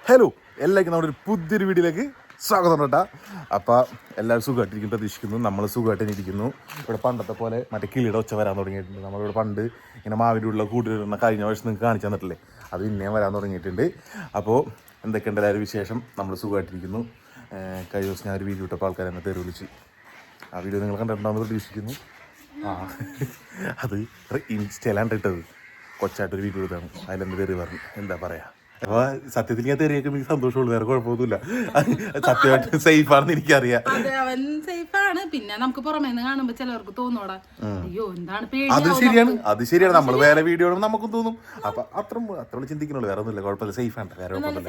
Hello എല്ലാവർക്കും നമ്മുടെ ഒരു പുതിയൊരു വീഡിയോയിലേക്ക് സ്വാഗതം കേട്ടാ. അപ്പോൾ എല്ലാവരും സുഖമായിട്ടിരിക്കും പ്രതീക്ഷിക്കുന്നു. നമ്മൾ സുഖമായിട്ടിരിക്കുന്നു. ഇവിടെ പണ്ടത്തെ പോലെ മറ്റേ കിളിയുടെ ഒച്ച വരാൻ തുടങ്ങിയിട്ടുണ്ട്. നമ്മളിവിടെ പണ്ട് ഇങ്ങനെ മാവിൻ്റെ ഉള്ള കൂടുതലിരുന്ന കഴിഞ്ഞ വർഷം നിങ്ങൾക്ക് കാണിച്ചു തന്നിട്ടില്ലേ, അത് പിന്നെയും വരാൻ തുടങ്ങിയിട്ടുണ്ട്. അപ്പോൾ എന്തൊക്കെയുണ്ട് എല്ലാവരും വിശേഷം? നമ്മൾ സുഖമായിട്ടിരിക്കുന്നു. കഴിഞ്ഞ ദിവസം ഞാൻ ഒരു വീഡിയോ ഇട്ടപ്പോൾ ആൾക്കാർ എന്നെ തെരുവ് വിളിച്ച്. ആ വീഡിയോ നിങ്ങൾ കണ്ടിട്ടുണ്ടാകുമെന്ന് പ്രതീക്ഷിക്കുന്നു. അത് ഇൻസ്റ്റയിലാണ് ഇട്ടത്. കൊച്ചായിട്ടൊരു വീഡിയോ ഇട്ടാണ്. അതിലെന്ത് തെറി പറഞ്ഞു എന്താ പറയുക. അപ്പോൾ സത്യത്തിൽ ഞാൻ തെറിയൊക്കെ എനിക്ക് സന്തോഷമുള്ളൂ, വേറെ കുഴപ്പമൊന്നുമില്ല. സത്യമായിട്ട് സേഫാണെന്ന് എനിക്കറിയാം. അവൻ സേഫാണ്. പിന്നെ നമുക്ക് പുറമേ നിന്ന് കാണുമ്പോ ചിലവർക്ക് തോന്നൂടാ, അയ്യോ എന്താണ് അത് ശരിയാണ്. നമ്മൾ വേറെ വീഡിയോ നമുക്കും തോന്നും. അപ്പൊ അത്ര ചിന്തിക്കണുള്ളൂ, വേറെ ഒന്നുമില്ല, കുഴപ്പമില്ല, സേഫാണ്, വേറെ കുഴപ്പമില്ല.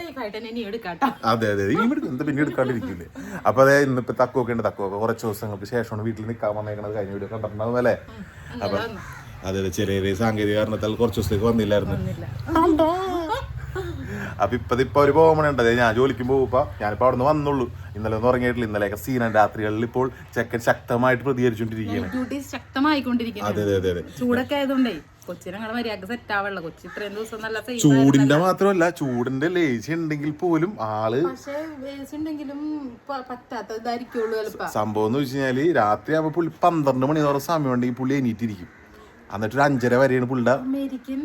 അതെ ഇനി എന്താ പിന്നെ എടുക്കാണ്ടിരിക്കില്ലേ. അപ്പൊ അതെ ഇന്നിപ്പോ തക്കുവൊക്കെ ഉണ്ട്. തക്കുവൊക്കെ കുറച്ച് ദിവസങ്ങൾക്ക് ശേഷമാണ് വീട്ടിൽ നിൽക്കാൻ വന്നേക്കണത്. കഴിഞ്ഞ വീഡിയോ കണ്ടിട്ടുണ്ടാവും അല്ലേ? അപ്പൊ അതെ ചെറിയ സാങ്കേതിക കാരണത്താൽ കുറച്ച് ദിവസത്തേക്ക് വന്നില്ലായിരുന്നു. അപ്പൊ ഇപ്പൊ ഒരു പോകണുണ്ട്. ഞാൻ ജോലിക്കും പോകുമ്പോ ഞാനിപ്പോ അവിടെ നിന്ന് വന്നുള്ളൂ. ഇന്നലെ ഒന്നും ഉറങ്ങിയിട്ടില്ല. ഇന്നലെയൊക്കെ സീനാണ്. രാത്രികളിൽ ഇപ്പോൾ ചെക്കൻ ശക്തമായിട്ട് പ്രതികരിച്ചുകൊണ്ടിരിക്കുകയാണ്. അതെ ചൂടൊക്കെ ആയതുകൊണ്ടേ കൊച്ചിനെ മര്യാദ സെറ്റ് ആവുള്ള കൊച്ചി ഇത്രയും ദിവസം നല്ല ചൂടിന്റെ മാത്രമല്ല, ചൂടിന്റെ ലേശ ഉണ്ടെങ്കിൽ പോലും ആള് ഉണ്ടെങ്കിലും പറ്റാത്ത ഇതായിരിക്കുള്ളൂ ചിലപ്പോ. സംഭവം എന്ന് വെച്ച് കഴിഞ്ഞാല് രാത്രി ആവുമ്പോ പുള്ളി 12 മണിയോളം സമയം ഉണ്ടെങ്കിൽ പുള്ളി എണീറ്റിരിക്കും. എന്നിട്ടൊരു 5:30 വരെയാണ് പുള്ളിയുടെ അമേരിക്കൻ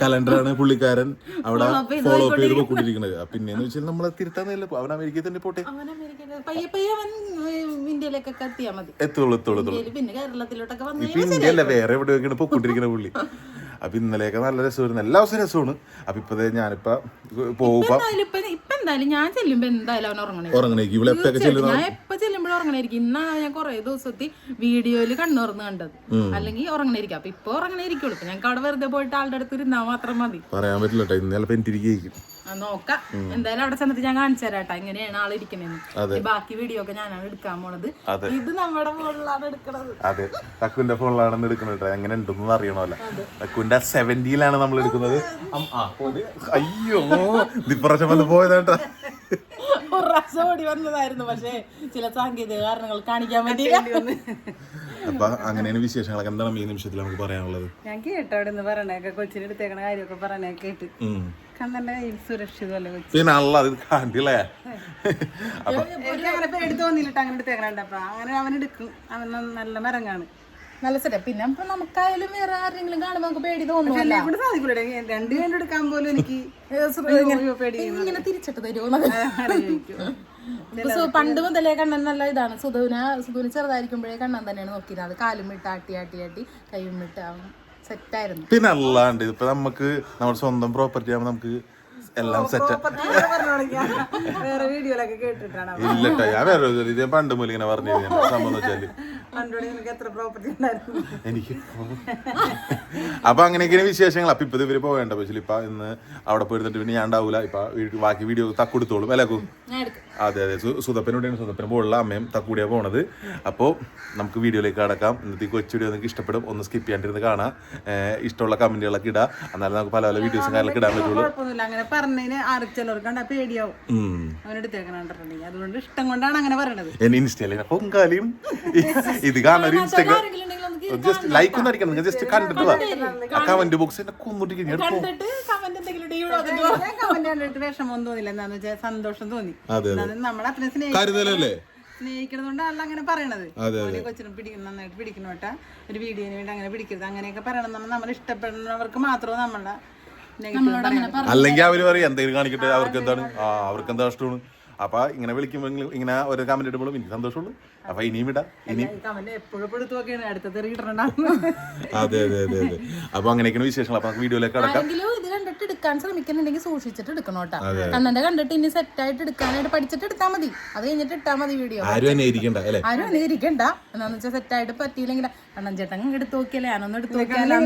കലണ്ടറാണ് പുള്ളിക്കാരൻ അവിടെ ഫോളോ അപ്പ് ചെയ്ത് പോയിക്കൊണ്ടിരിക്കുന്നത്. പിന്നെന്ന് വെച്ചാൽ നമ്മളെ തിരുത്താന്നില്ല, അവൻ അമേരിക്കയിൽ തന്നെ പോട്ടെ, എത്തുള്ളൂ. പിന്നെ കേരളത്തിലോട്ടൊക്കെ ഇപ്പൊ ഇന്ത്യയല്ല വേറെ എവിടെയൊക്കെയാണ് പോയിക്കൊണ്ടിരിക്കുന്ന പുള്ളി. അപ്പൊ ഇന്നലെയൊക്കെ നല്ല രസമായിരുന്നു, എല്ലാ ദിവസവും രസമാണ്. അപ്പൊ ഇപ്പതേ ഞാനിപ്പോ പോകുമ്പോ എന്തായാലും ഞാൻ ചെല്ലുമ്പോ എന്തായാലും അവൻ ഉറങ്ങണേക്കും. ഇവിടെ എപ്പൊക്കെ ചെല്ലുന്ന ഞാൻ എപ്പോ ചെല്ലുമ്പോഴും ഉറങ്ങണായിരിക്കും. ഇന്നാണ് ഞാൻ കുറെ ദിവസത്തി വീഡിയോയില് കണ്ണുറന്ന് കണ്ടത്, അല്ലെങ്കിൽ ഉറങ്ങണായിരിക്കും. അപ്പൊ ഇപ്പൊ ഉറങ്ങണായിരിക്കുള്ളൂ. ഇപ്പൊ ഞങ്ങൾക്ക് അവിടെ വെറുതെ പോയിട്ട് ആളുടെ അടുത്ത് ഇരുന്നാൽ മാത്രം മതി. പറയാൻ പറ്റില്ല കേട്ടോ, ഇന്നലെ പെൻറ്റിരിക്കും. നോക്കാം എന്തായാലും അവിടെ ചെന്നിട്ട് ഞാൻ കാണിച്ചു തരാട്ടാ എങ്ങനെയാണ് ആളിരിക്കണേന്ന്. ബാക്കി വീഡിയോ ഒക്കെ ഞാനാണ് എടുക്കാൻ പോണത്. ഇത് നമ്മുടെ ഫോണിലാണ് എടുക്കണത്. അതെ, തക്കുവിന്റെ ഫോണിലാണ് എടുക്കുന്നത്. എങ്ങനെ ഉണ്ടെന്ന് അറിയണമല്ലോ. തക്കുവിന്റെ 70ലാണ് നമ്മൾ എടുക്കുന്നത്. അയ്യോ ദിപ്രാവശ്യം വന്ന് പോയതാട്ടാ. ഒരു പ്രാവശ്യം ഓടി വന്നതായിരുന്നു, പക്ഷേ ചില സാങ്കേതിക കാരണങ്ങൾ കാണിക്കാൻ പറ്റില്ല. അപ്പൊ അങ്ങനെയാണ് വിശേഷങ്ങളൊക്കെ. എന്താണ് ഈ നിമിഷത്തിൽ നമുക്ക് പറയാനുള്ളത്? ഞാൻ കേട്ടോ അവിടെ നിന്ന് പറയണേക്കെ കൊച്ചിന് എടുത്തേക്കണ കാര്യമൊക്കെ പറഞ്ഞേ കേട്ട് കണ്ണന്റെ കയ്യിൽ സുരക്ഷിതമല്ലേ കൊച്ചി. പിന്നെ അത് കണ്ടില്ലേ, അങ്ങനെ പേടി തോന്നിയില്ല അങ്ങനെ എടുത്തേക്കണപ്പ. അങ്ങനെ അവൻ എടുക്കും, അവൻ നല്ല മരങ്ങാണ്, നല്ല സെറ്റപ്പ്. പിന്നെ നമുക്കായാലും വേറെ ആരെങ്കിലും കാണുമ്പോ നമുക്ക് പേടി തോന്നുന്നു. ഇവിടെ സാധിക്കൂല, 2 കൈ എടുക്കാൻ പോലും എനിക്ക് ഇങ്ങനെ തിരിച്ചിട്ട് തരുമോ. പണ്ട് മുതലേ കണ്ണൻ നല്ല ഇതാണ്. സുധുവിന് ചെറുതായിരിക്കുമ്പോഴേ കണ്ണൻ തന്നെയാണ് നോക്കിയിരുന്നത്. കാലും ഇട്ട് ആട്ടി കൈയും ഇട്ട് അവൻ സെറ്റായിരുന്നു. പിന്നെ അല്ലാണ്ട് ഇപ്പൊ നമുക്ക് നമ്മുടെ സ്വന്തം പ്രോപ്പർട്ടി ആകുമ്പോ നമുക്ക് എല്ലാം സെറ്റ്. വേറെ വീഡിയോയിലൊക്കെ കേട്ടിട്ടാണ് ഇല്ലട്ടോ, ഞാൻ വേറെ പണ്ട് മൂലം ഇങ്ങനെ പറഞ്ഞു സംഭവം വെച്ചാല് എനിക്ക്. അപ്പൊ അങ്ങനെയൊക്കെയാണ് വിശേഷങ്ങൾ. അപ്പൊ ഇപ്പൊ ഇവര് പോവേണ്ട. പക്ഷേ ഇപ്പൊ ഇന്ന് അവിടെ പോയിരുന്നിട്ട് പിന്നെ ഞാൻ ഉണ്ടാവൂല. ഇപ്പൊ ബാക്കി വീഡിയോ തക്കൊടുത്തോളും അല്ലേക്കും. അതെ സുധപ്പനോടെയാണ്, സുധപ്പന പോലുള്ള അമ്മയും തക്കൂടിയാ പോണത്. അപ്പോൾ നമുക്ക് വീഡിയോയിലേക്ക് കടക്കാം. ഇന്നത്തെ കൊച്ചു വീഡിയോ നിങ്ങൾക്ക് ഇഷ്ടപ്പെടും. ഒന്ന് സ്കിപ്പ് ചെയ്യാണ്ടിരുന്ന് കാണാം. ഇഷ്ടമുള്ള കമന്റുകളൊക്കെ ഇടാം. എന്നാലും നമുക്ക് പല പല വീഡിയോസും കാര്യങ്ങളൊക്കെ ഇടാൻ പറ്റുള്ളൂ. അങ്ങനെ പറഞ്ഞതിന് ചിലർക്ക് പേടിയാവും അവനെടുത്തേക്കണുണ്ടെങ്കിൽ. അതുകൊണ്ട് ഇഷ്ടം കൊണ്ടാണ് അങ്ങനെ പറയണത്. എന്നെ ഇൻസ്റ്റയിൽ പൊങ്കാലിയും ഇത് കാണാൻ ഒരു ഇൻസ്റ്റാഗ്രാം ജസ്റ്റ് ലൈക്ക് ഒന്നും അടിക്കണം. നിങ്ങൾ ജസ്റ്റ് കണ്ടിട്ട് കമന്റ് ബോക്സ് വിഷമം തോന്നില്ല, എന്താന്ന് വെച്ചാൽ സന്തോഷം തോന്നി. നമ്മളെ അത്രയും സ്നേഹിക്കണതുകൊണ്ട് അല്ല അങ്ങനെ പറയണത്. കൊച്ചിനെ നന്നായിട്ട് പിടിക്കണോട്ടാ, ഒരു വീഡിയോന് വേണ്ടി അങ്ങനെ പിടിക്കരുത് അങ്ങനെയൊക്കെ പറയണം. നമ്മൾ ഇഷ്ടപ്പെടുന്നവർക്ക് മാത്രമേ നമ്മളെ അല്ലെങ്കിൽ അവര് പറയും എന്തെങ്കിലും കാണിക്കട്ടെ, അവർക്ക് എന്താണ് അവർക്ക് ഇഷ്ടമാണ്. അപ്പൊ ഇങ്ങനെ വിളിക്കുമ്പോ ഇങ്ങനെ ഒരു കമന്റ് ഇടുമ്പോഴും എനിക്ക് സന്തോഷമുള്ളൂ. അപ്പൊ ഇനിയും ഇടാം. ഇനി അതെ അപ്പൊ അങ്ങനെയൊക്കെയാണ് വിശേഷങ്ങൾ. അപ്പൊ വീഡിയോയിലേക്ക് കടക്കാം. ഇത് കണ്ടിട്ട് എടുക്കാൻ ശ്രമിക്കുന്നുണ്ടെങ്കിൽ സൂക്ഷിച്ചിട്ട് എടുക്കണോട്ടാ. കണ്ണന്റെ കണ്ടിട്ട് ഇനി സെറ്റ് ആയിട്ട് എടുക്കാനായിട്ട് പഠിച്ചിട്ട് എടുത്താൽ മതി. അത് കഴിഞ്ഞിട്ട് ഇട്ടാ മതി വീഡിയോ. ആരും അനുകരിക്കണ്ട അല്ലെ, ആരും അനുകരിക്കണ്ട. എന്താന്ന് വെച്ചാൽ സെറ്റ് ആയിട്ട് പറ്റിയില്ലെങ്കിൽ കണ്ണൻ ചേട്ടൻ എടുത്ത് നോക്കിയല്ലേ, ഞാനൊന്ന് എടുത്ത് നോക്കിയാലോ.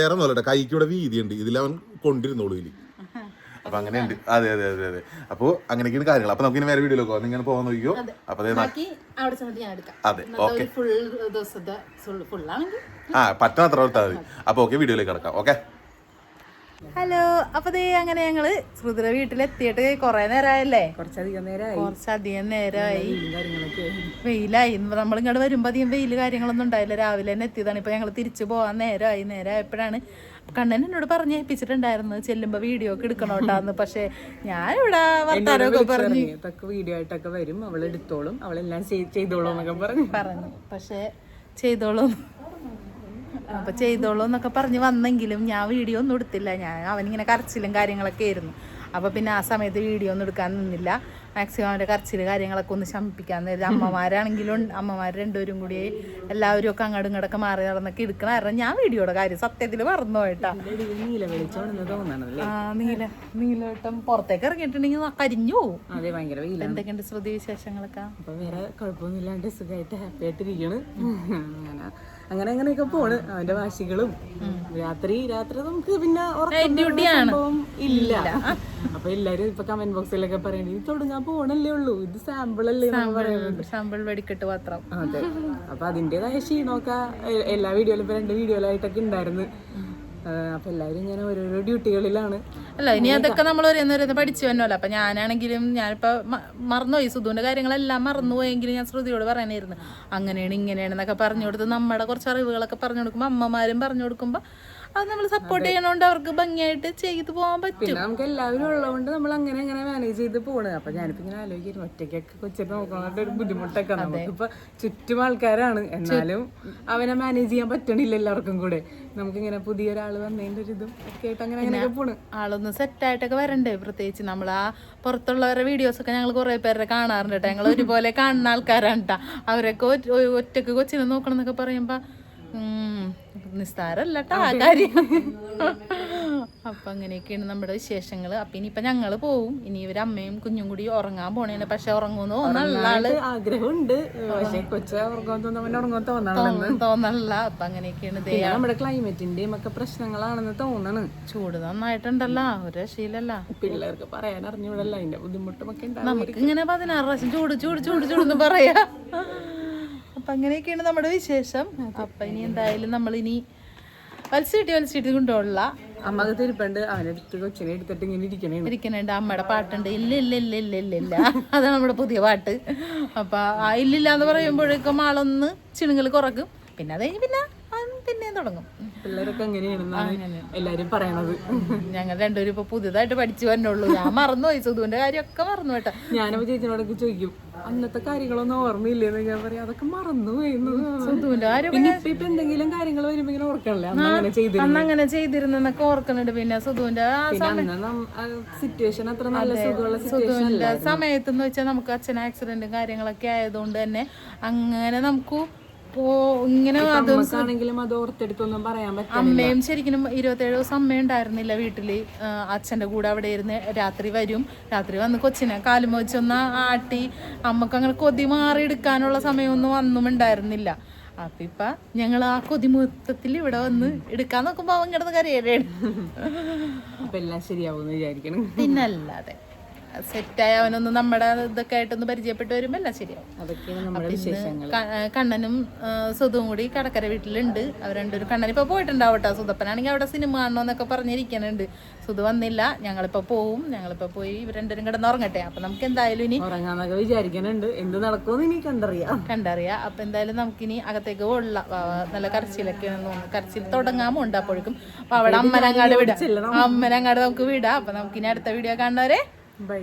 വേറെ നോക്കട്ടെ, കൈക്കൂടെ വീതിയുണ്ട്, ഇതിലവൻ കൊണ്ടിരുന്നോളൂ ഇല്ല. അപ്പൊ അങ്ങനെയുണ്ട്. അതെ അപ്പൊ അങ്ങനെയൊക്കെയാണ് കാര്യങ്ങൾ. അപ്പൊ നമുക്ക് വേറെ വീഡിയോയിലോ ഇങ്ങനെ പോകാൻ നോക്കിയോ. അപ്പൊ അതെ ഓക്കെ, പറ്റുന്നത്ര എടുത്താൽ മതി. അപ്പൊ ഓക്കെ, വീഡിയോയിലേക്ക് കിടക്കാം. Okay, hello. അപ്പൊ അങ്ങനെ ഞങ്ങള് ശ്രുതിയുടെ വീട്ടിലെത്തിയിട്ട് കൊറേ നേരമായല്ലേ, കുറച്ചധികം നേരമായി. വെയിലായി. നമ്മളിങ്ങോട്ട് വരുമ്പോ അധികം വെയില് കാര്യങ്ങളൊന്നും ഉണ്ടായില്ല. രാവിലെ തന്നെ എത്തിയതാണ്. ഇപ്പൊ ഞങ്ങള് തിരിച്ചു പോകാൻ നേരമായപ്പോഴാണ് കണ്ണൻ എന്നോട് പറഞ്ഞേൽപ്പിച്ചിട്ടുണ്ടായിരുന്നു ചെല്ലുമ്പോ വീഡിയോ ഒക്കെ എടുക്കണോട്ടാന്ന്. പക്ഷെ ഞാൻ ഇവിടെ വർത്താനൊക്കെ പറഞ്ഞു വീഡിയോ ആയിട്ടൊക്കെ വരും, അവൾ എടുത്തോളും, അവളെല്ലാം ചെയ്തോളും എന്നൊക്കെ പറഞ്ഞു. പക്ഷെ ചെയ്തോളും അപ്പൊ ചെയ്തോളൂ എന്നൊക്കെ പറഞ്ഞ് വന്നെങ്കിലും ഞാൻ വീഡിയോ ഒന്നും എടുത്തില്ല. അവനിങ്ങനെ കരച്ചിലും കാര്യങ്ങളൊക്കെ ആയിരുന്നു. അപ്പോൾ പിന്നെ ആ സമയത്ത് വീഡിയോ ഒന്നും എടുക്കാൻ നിന്നില്ല. മാക്സിമം അവൻ്റെ കരച്ചിൽ കാര്യങ്ങളൊക്കെ ഒന്ന് ശമിപ്പിക്കാൻ നേരം അമ്മമാരാണെങ്കിലും അമ്മമാർ രണ്ടുപേരും കൂടി എല്ലാവരും ഒക്കെ അങ്ങോട്ടും ഇങ്ങോട്ടൊക്കെ മാറി നടന്നൊക്കെ എടുക്കണ കാരണം ഞാൻ വീഡിയോയുടെ കാര്യം സത്യത്തിൽ മറന്നു പോയിട്ടാ. നീലവെട്ടം പുറത്തേക്ക് ഇറങ്ങിയിട്ടുണ്ടെങ്കിൽ കരിഞ്ഞു പോകും. എന്തൊക്കെയുണ്ട് ശ്രുതി വിശേഷങ്ങളൊക്കെ? അപ്പൊ വേറെ കുഴപ്പമൊന്നുമില്ലാണ്ട് സുഖമായിട്ട് ഹാപ്പി ആയിട്ടിരിക്കണ്. അങ്ങനെയൊക്കെ പോണ്. അവന്റെ വാശികളും രാത്രി നമുക്ക് പിന്നെ സംഭവം ഇല്ല. അപ്പൊ എല്ലാരും ഇപ്പൊ കമന്റ് ബോക്സിലൊക്കെ പറയണേ ഇത് തുടങ്ങാൻ പോണല്ലേ ഉള്ളൂ, ഇത് സാമ്പിൾ അല്ലേ സാമ്പിൾ വെടിക്കെട്ട് മാത്രം. അതെ, അപ്പൊ അതിന്റേതായ ക്ഷീണമൊക്കെ എല്ലാ വീഡിയോയിലും ഇപ്പൊ 2 വീഡിയോയിലായിട്ടൊക്കെ ഉണ്ടായിരുന്നു. അപ്പൊ എല്ലാവരും ഇങ്ങനെ ഓരോരോ ഡ്യൂട്ടികളിലാണ്. അല്ല ഇനി അതൊക്കെ നമ്മൾ ഓരോന്ന് പഠിച്ചു തന്നല്ലോ. അപ്പൊ ഞാനാണെങ്കിലും ഞാനിപ്പോ മറന്നുപോയി, സുധുവിന്റെ കാര്യങ്ങളെല്ലാം മറന്നുപോയെങ്കിലും ഞാൻ ശ്രുതിയോട് പറയാനായിരുന്നു അങ്ങനെയാണ് ഇങ്ങനെയാണെന്നൊക്കെ പറഞ്ഞു കൊടുത്ത് നമ്മുടെ കുറച്ച് അറിവുകളൊക്കെ പറഞ്ഞു കൊടുക്കുമ്പോ അമ്മമാരും പറഞ്ഞു കൊടുക്കുമ്പോ അത് നമ്മൾ സപ്പോർട്ട് ചെയ്യണോണ്ട് അവർക്ക് ഭംഗിയായിട്ട് ചെയ്തു പോകാൻ പറ്റും. നമുക്ക് എല്ലാവരും ഉള്ളതുകൊണ്ട് നമ്മൾ അങ്ങനെ മാനേജ് ചെയ്ത് പോണ്. അപ്പൊ ഞാനിപ്പോ ഇങ്ങനെ ആലോചിക്കുന്നു ഒറ്റയ്ക്കൊക്കെ കൊച്ചിട്ട് നോക്കാനായിട്ട് ഒരു ബുദ്ധിമുട്ടൊക്കെ നമുക്കിപ്പോ ചുറ്റും ആൾക്കാരാണ്, എന്നാലും അവനെ മാനേജ് ചെയ്യാൻ പറ്റണില്ല എല്ലാവർക്കും കൂടെ. നമുക്കിങ്ങനെ പുതിയൊരാള് വന്നതിന്റെ ഒരു ഇതും ഒക്കെ ആയിട്ട് അങ്ങനെയൊക്കെ പോണ്. ആളൊന്ന് സെറ്റായിട്ടൊക്കെ വരണ്ടേ? പ്രത്യേകിച്ച് നമ്മൾ ആ പുറത്തുള്ളവരുടെ വീഡിയോസ് ഒക്കെ ഞങ്ങൾ കുറെ പേരുടെ കാണാറുണ്ട് കേട്ടോ. ഞങ്ങൾ ഒരുപോലെ കാണുന്ന ആൾക്കാരാണ് കേട്ടോ. അവരൊക്കെ ഒറ്റക്ക് കൊച്ചിനെ നോക്കണം എന്നൊക്കെ പറയുമ്പോ നിസ്സാരല്ല കേട്ടോ ആ കാര്യം. അപ്പൊ അങ്ങനെയൊക്കെയാണ് നമ്മുടെ വിശേഷങ്ങൾ. അപ്പൊ ഇനിയിപ്പൊ ഞങ്ങള് പോവും. ഇനി ഇവര് അമ്മയും കുഞ്ഞും കൂടി ഉറങ്ങാൻ പോണേന്. പക്ഷെ ഉറങ്ങുന്നു ആഗ്രഹമുണ്ട്, പക്ഷെ തോന്നല്ല. അപ്പൊ അങ്ങനെയൊക്കെയാണ്. നമ്മുടെ ക്ലൈമറ്റിന്റെയും ഒക്കെ പ്രശ്നങ്ങളാണെന്ന് തോന്നണ്. ചൂട് നന്നായിട്ടുണ്ടല്ലോ, ഒരു രക്ഷയിലല്ല. പിള്ളേർക്ക് പറയാൻ അറിഞ്ഞൂടല്ല അതിന്റെ ബുദ്ധിമുട്ടുമൊക്കെ. നമുക്ക് ഇങ്ങനെ 16 പ്രാവശ്യം ചൂടെന്ന് പറയാ. അപ്പൊ അങ്ങനെയൊക്കെയാണ് നമ്മുടെ വിശേഷം. അപ്പൊ ഇനി എന്തായാലും നമ്മളിനി വലിച്ചിട്ട് കൊണ്ടുള്ള അമ്മക്ക് തിരുപ്പണ്ട് അവനെടുത്ത് കൊച്ചിനെ എടുത്തിട്ട് ഇങ്ങനെ ഇരിക്കണുണ്ട്. അമ്മയുടെ പാട്ടുണ്ട് ഇല്ല അതാണ് നമ്മുടെ പുതിയ പാട്ട്. അപ്പൊ ആ ഇല്ലില്ല എന്ന് പറയുമ്പോഴേക്കും ആളൊന്ന് ചിണുങ്ങൾ കുറക്കും. പിന്നെ അത് കഴിഞ്ഞ് പിന്നെയും തുടങ്ങും. പിള്ളേരൊക്കെ അങ്ങനെയാണ് എല്ലാരും പറയണത്. ഞങ്ങൾ രണ്ടുപേരും ഇപ്പൊ പുതിയതായിട്ട് പഠിച്ചു വരണുള്ളൂ. ഞാൻ മറന്നുപോയി, സുധുവിന്റെ കാര്യമൊക്കെ മറന്നു കേട്ടോ. ഞാനപ്പോ ചേച്ചിനോടൊക്കെ ചോദിക്കും അന്നത്തെ കാര്യങ്ങളൊന്നും ഓർമ്മയില്ലെന്ന്. ഞാൻ പറയാം അതൊക്കെ മറന്നുപോയി. സുധുവിന്റെ കാര്യം ഇപ്പൊ എന്തെങ്കിലും കാര്യങ്ങൾ വരുമ്പോ ഇങ്ങനെ ഓർക്കണല്ലേ അന്ന് അങ്ങനെ ചെയ്തിരുന്നൊക്കെ ഓർക്കുന്നുണ്ട്. പിന്നെ സുധുവിന്റെ സിറ്റുവേഷൻ അത്ര നല്ല സുധുവിന്റെ സമയത്തെന്ന് വെച്ചാൽ നമുക്ക് അച്ഛൻ ആക്സിഡന്റും കാര്യങ്ങളൊക്കെ ആയതുകൊണ്ട് തന്നെ അങ്ങനെ നമുക്ക് ഇങ്ങനെ അമ്മയും ശരിക്കും 27 ദിവസം അമ്മ ഉണ്ടായിരുന്നില്ല വീട്ടില്. അച്ഛൻ്റെ കൂടെ അവിടെ ഇരുന്ന് രാത്രി വന്ന് കൊച്ചിനെ കാലും വെച്ചൊന്ന് ആട്ടി അമ്മക്ക് അങ്ങനെ കൊതി മാറി എടുക്കാനുള്ള സമയമൊന്നും ഒന്നും ഉണ്ടായിരുന്നില്ല. അപ്പൊ ഇപ്പൊ ഞങ്ങൾ ആ കൊതി മൊത്തത്തിൽ ഇവിടെ വന്ന് എടുക്കാൻ നോക്കുമ്പോ അവൻ കിടന്ന് കരയാണ്. എല്ലാം ശരിയാവും വിചാരിക്കണം. പിന്നല്ലാതെ സെറ്റായ അവനൊന്ന് നമ്മുടെ ഇതൊക്കെ ആയിട്ടൊന്ന് പരിചയപ്പെട്ട് വരുമ്പോ എല്ലാം ശരിയാവും. കണ്ണനും സുധുവും കൂടി കടക്കര വീട്ടിലുണ്ട്. അവർ രണ്ടൊരു കണ്ണനിപ്പോ പോയിട്ടുണ്ടാവും കേട്ടോ. സുധപ്പനാണെങ്കിൽ അവിടെ സിനിമ കാണണമെന്നൊക്കെ പറഞ്ഞിരിക്കുന്നുണ്ട്. സുധു വന്നില്ല. ഞങ്ങളിപ്പോ പോയി ഇവർ രണ്ടുപേരും കിടന്ന് ഉറങ്ങട്ടെ. അപ്പൊ നമുക്ക് എന്തായാലും ഇനി ഉറങ്ങാന്നൊക്കെ വിചാരിക്കുന്നുണ്ട്. എന്ത് നടക്കുമെന്ന് ഇനി കണ്ടറിയാം. അപ്പൊ എന്തായാലും നമുക്കിനി അകത്തേക്ക് ഉള്ള നല്ല കരച്ചിലൊക്കെയാണെന്ന് തോന്നുന്നു. കരച്ചിൽ തുടങ്ങാമുണ്ട്. അപ്പോഴേക്കും അപ്പൊ അവിടെ അമ്മനങ്ങാട് നമുക്ക് വിടാം. അപ്പൊ നമുക്കിനി അടുത്ത വീഡിയോ കാണുന്നവരെ ബൈ.